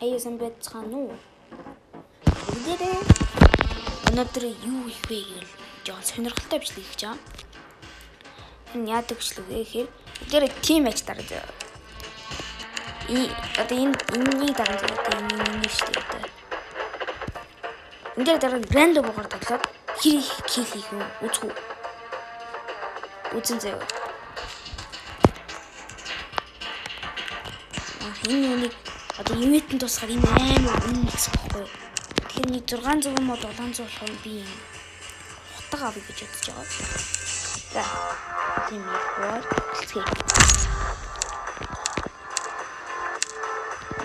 аяасан байцгаана уу? Өдөрөө өнөөдөр юу хийх вэ гэвэл жоо сонирхолтой бичлэг хийж байгаа. Энэ яадаг бичлэг вэ гэхээр өдөрөө тим матч дараа. Одоо энэний дараа энэ шүү дээ. Энд дээр рандом боогоор тоглоод хэр их кил хийх вэ? Үзэх үү? Үзэн заяа. Энэ юуник одоо ивентэн тусахаар энэ амар үнэн гэсэн баггүй. Тэгэхээр нэг 600 мод 700 болох би юм хутга авъя гэж бодож байгаа. За. Тийм яг бод. Гэлцгээ.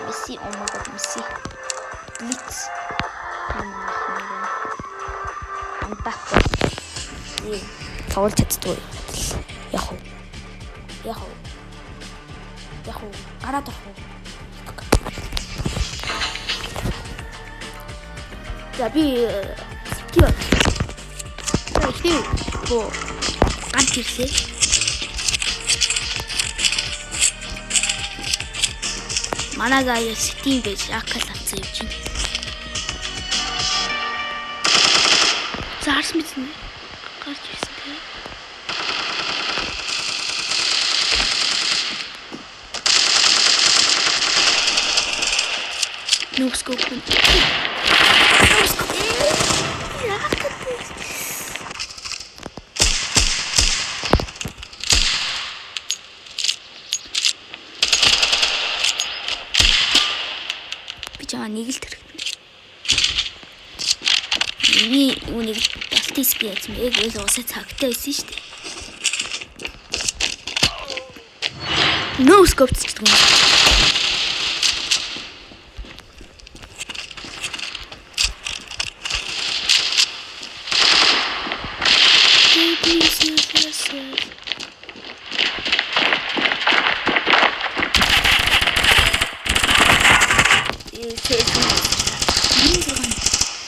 Месси омага Месси. Блиц. Амбако. Ээ. Тоглож чаддгүй. Яг гараад авах. За би ихтэй бо ганц ирсээ. Манай заяа сэтийн байж акал авсан юм чинь. Заарс мэднэ. Гарч ирсэн тий. Нокскоп. Бичаа нэг л тэр. Миний үнийг далтис би яцсан яг л уусаа цагтай байсан шүү дээ. Нокскоп ч гэдэг юм.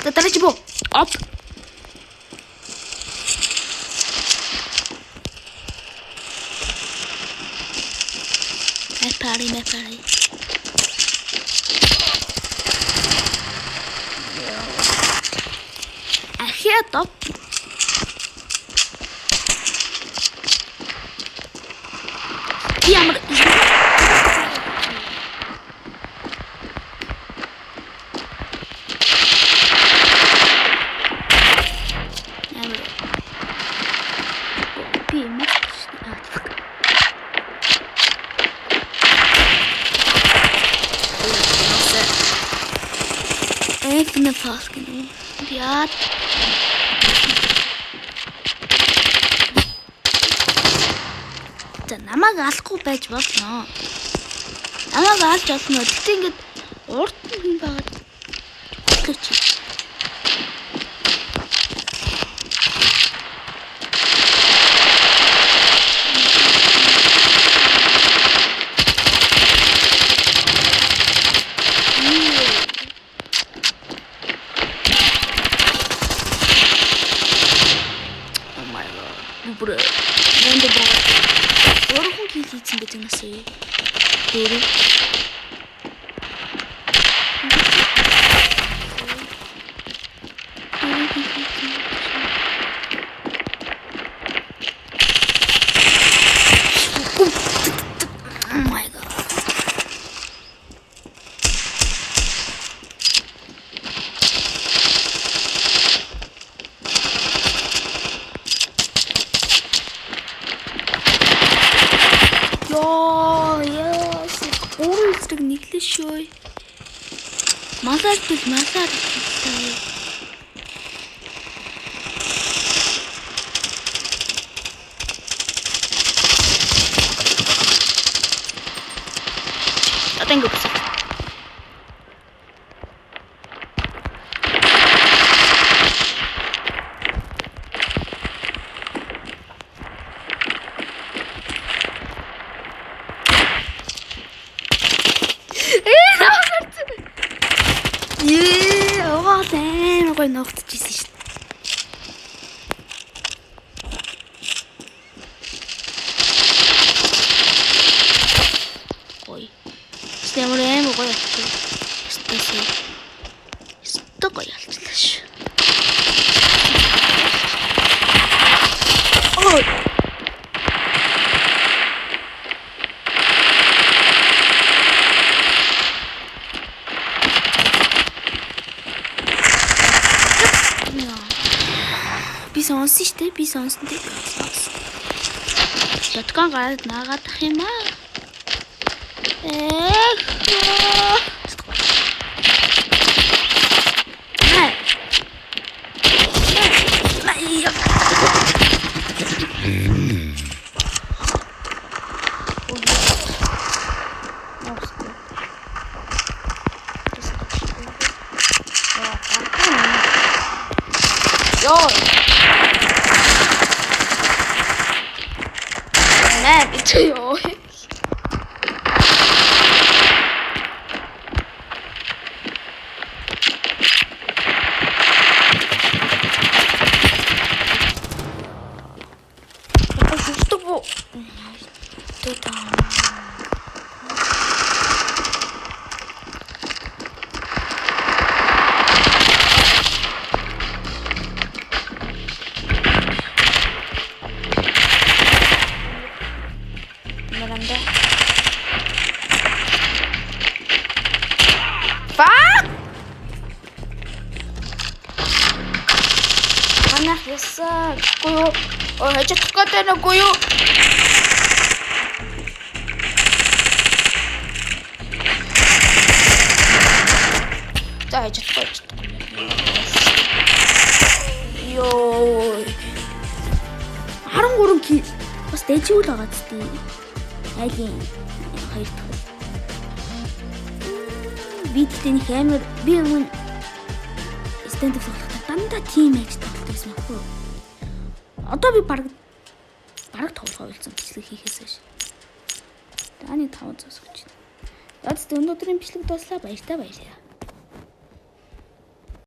Татарч бо. Оп. Мэпари. Ахиа топ. Ямар на фаскину. Яат. За намайг алахгүй байж болно. Намайг алж болно. Тэгтээ ингээд урд нь байгаад гэрч. Бро. Рандом боо. Өөрөөхөн кил хийсэн гэж насаа. Өөрөө. Oh my god. Өөрөлдөг нэглэн шөө. Масаар. Одоо ингэ босоо. Гой ногтчихсэн шүү дээ. Ой. Стэмэр гоё. Тэсээ. Стог ялчлаа ш. Ой. Би сонсон штэ. Би сонсон дээ. Шоткон гараад наагаадах юм аа. 미쳐요. Что было? Что там? Анах ясаа гэхгүй юу хажих гэдэг нүггүй юу за хажихгүй ёо 13 кил бас дэжүүл байгаа зү айлын 2 дахь би тэгтээ нэг амар би өмнө стенд тоглоход дандаа тим ээж тоглож байсан байхгүй юу? Одоо би бараг тоглохоо болсон бичлэг хийхээс хойш. Дааны 500 гэж. Яг зөв өнөөдрийн бичлэг дуслаа баяртай баярлалаа.